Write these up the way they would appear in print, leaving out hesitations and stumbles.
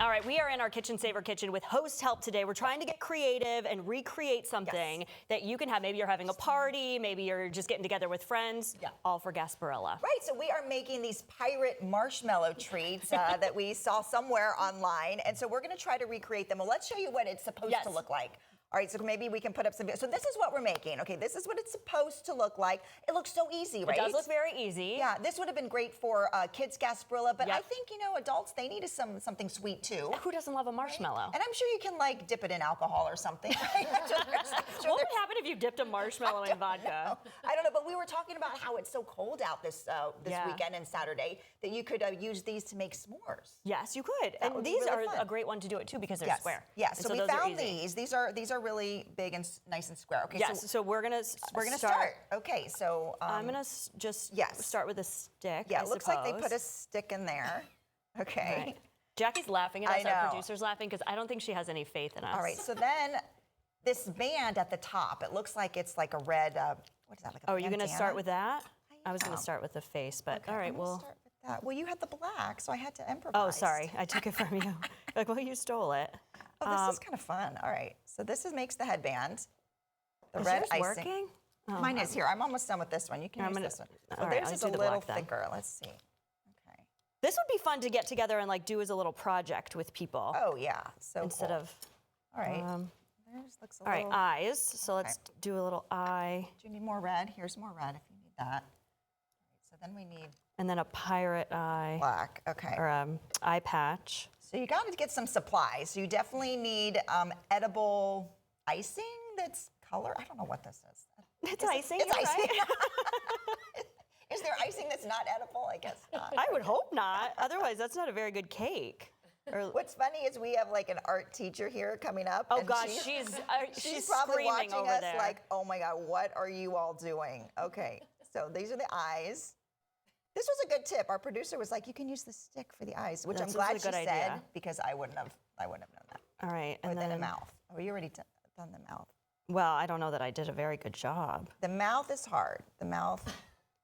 All right, we are in our Kitchen Saver kitchen with host help today. We're trying to get creative and recreate something that you can have. Maybe you're having a party, maybe you're just getting together with friends, all for Gasparilla. Right, so we are making these pirate marshmallow treats that we saw somewhere online. And so we're gonna try to recreate them. Well, let's show you what it's supposed to look like. All right, so maybe we can put up some, so this is what we're making. Okay, this is what it's supposed to look like. It looks so easy, right? It does look very easy. Yeah, this would have been great for kids Gasparilla, but I think, you know, adults, they need something sweet too. Who doesn't love a marshmallow? Right? And I'm sure you can like dip it in alcohol or something. Right? What would happen if you dipped a marshmallow in vodka? I don't know, but we were talking about how it's so cold out this weekend and Saturday that you could use these to make s'mores. Yes, you could. And these are a great one to do it too because they're square. Yes, so we found these. These are really big and nice and square. Okay. Yes. So we're gonna start. Okay. So I'm gonna just start with a stick. Yeah. It looks like they put a stick in there. Okay. Right. Jackie's laughing at us. Our producer's laughing because I don't think she has any faith in us. All right. So then this band at the top, it looks like it's like a red. What is that? Like a are you gonna start with that? I was gonna am. start with the face, but all right. We'll start with that. Well, you had the black, so I had to improvise. Oh, sorry. I took it from you. Like, well, you stole it. Oh, this is kind of fun. All right. So this makes the headband. The is red yours icing. Working? Oh, mine is here. I'm almost done with this one. You can use this one. So theirs is a little thicker. Let's see. Okay. This would be fun to get together and like do as a little project with people. Oh yeah. So instead of. All right. Theirs looks a all right. Eyes. So let's do a little eye. Do you need more red? Here's more red if you need that. All right, so then we need. And then a pirate eye. Black. Okay. Or eye patch. So you got to get some supplies. So you definitely need edible icing that's color. I don't know what this is. It's icing. It's icing. Right. Is there icing that's not edible? I guess not. I would hope not. Otherwise, that's not a very good cake. Or, what's funny is we have like an art teacher here coming up. Oh gosh, she's probably screaming watching over us there. like, oh my God, what are you all doing? Okay, so these are the eyes. This was a good tip. Our producer was like, you can use the stick for the eyes, which I'm glad she said because I wouldn't have known that. All right, and then the mouth. Oh, you already done the mouth. Well, I don't know that I did a very good job. The mouth is hard. The mouth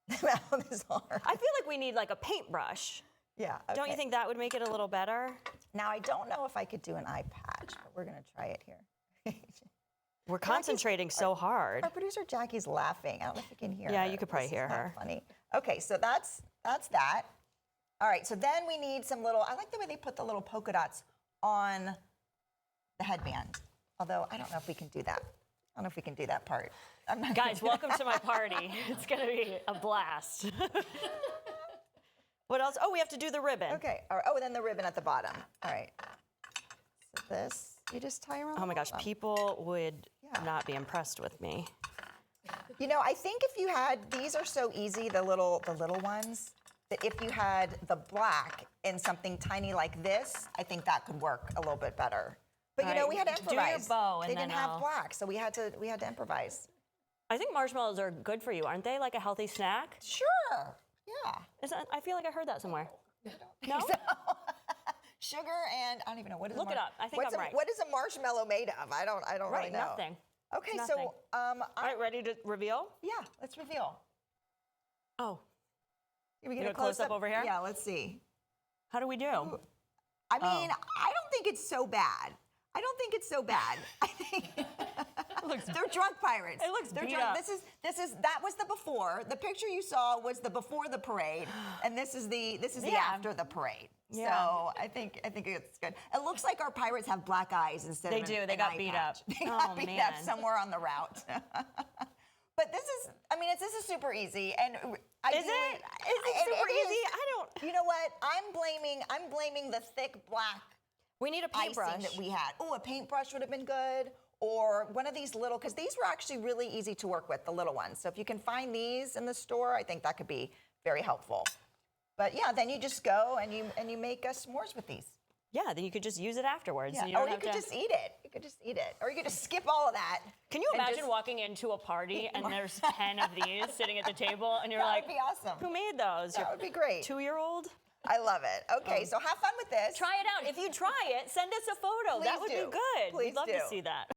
is hard. I feel like we need like a paintbrush. Yeah. Okay. Don't you think that would make it a little better? Now, I don't know if I could do an eye patch, but we're going to try it here. We're concentrating so hard. Our producer Jackie's laughing. I don't know if you can hear her. Yeah, you could probably hear her. Funny. Okay, so that's that. All right, so then we need some little, I like the way they put the little polka dots on the headband. Although, I don't know if we can do that. I don't know if we can do that part. Guys, welcome to my party. It's going to be a blast. What else? Oh, we have to do the ribbon. Okay. All right. Oh, and then the ribbon at the bottom. All right. So this, you just tie around. Oh my gosh, people would not be impressed with me. You know, I think if you had, these are so easy, the little ones, that if you had the black in something tiny like this, I think that could work a little bit better. But you know, we had to improvise. Do your bow, and they didn't have black, so we had to improvise. I think marshmallows are good for you, aren't they? Like a healthy snack? Sure. Yeah. I feel like I heard that somewhere. No? Sugar and I don't even know what is. Look it up. I think I'm right. What is a marshmallow made of? I don't really know. Nothing. Okay, nothing. so all right, ready to reveal? Yeah, let's reveal. Oh. Can we get a close up over here? Yeah, let's see. How do we do? I mean, I don't think it's so bad. I don't think it's so bad. I think they're drunk pirates. It looks beat up. That was the before. The picture you saw was the before the parade, and this is the after the parade. Yeah. So I think it's good. It looks like our pirates have black eyes instead of They do. They got beat up. They got beat up somewhere on the route. But this is super easy, and is it super easy? I don't. You know what? I'm blaming the thick black. We need a paintbrush that we had. Oh, a paintbrush would have been good, or one of these little, because these were actually really easy to work with, the little ones. So if you can find these in the store, I think that could be very helpful. But yeah, then you just go and you make s'mores with these. Yeah, then you could just use it afterwards. Yeah. Or you could just eat it. You could just eat it. Or you could just skip all of that. Can you imagine walking into a party and there's 10 of these sitting at the table and you're like, that would be awesome. Who made those? That would be great. 2-year-old? I love it. Okay, so have fun with this. Try it out. If you try it, send us a photo. That would be good. Please We'd love do. to see that.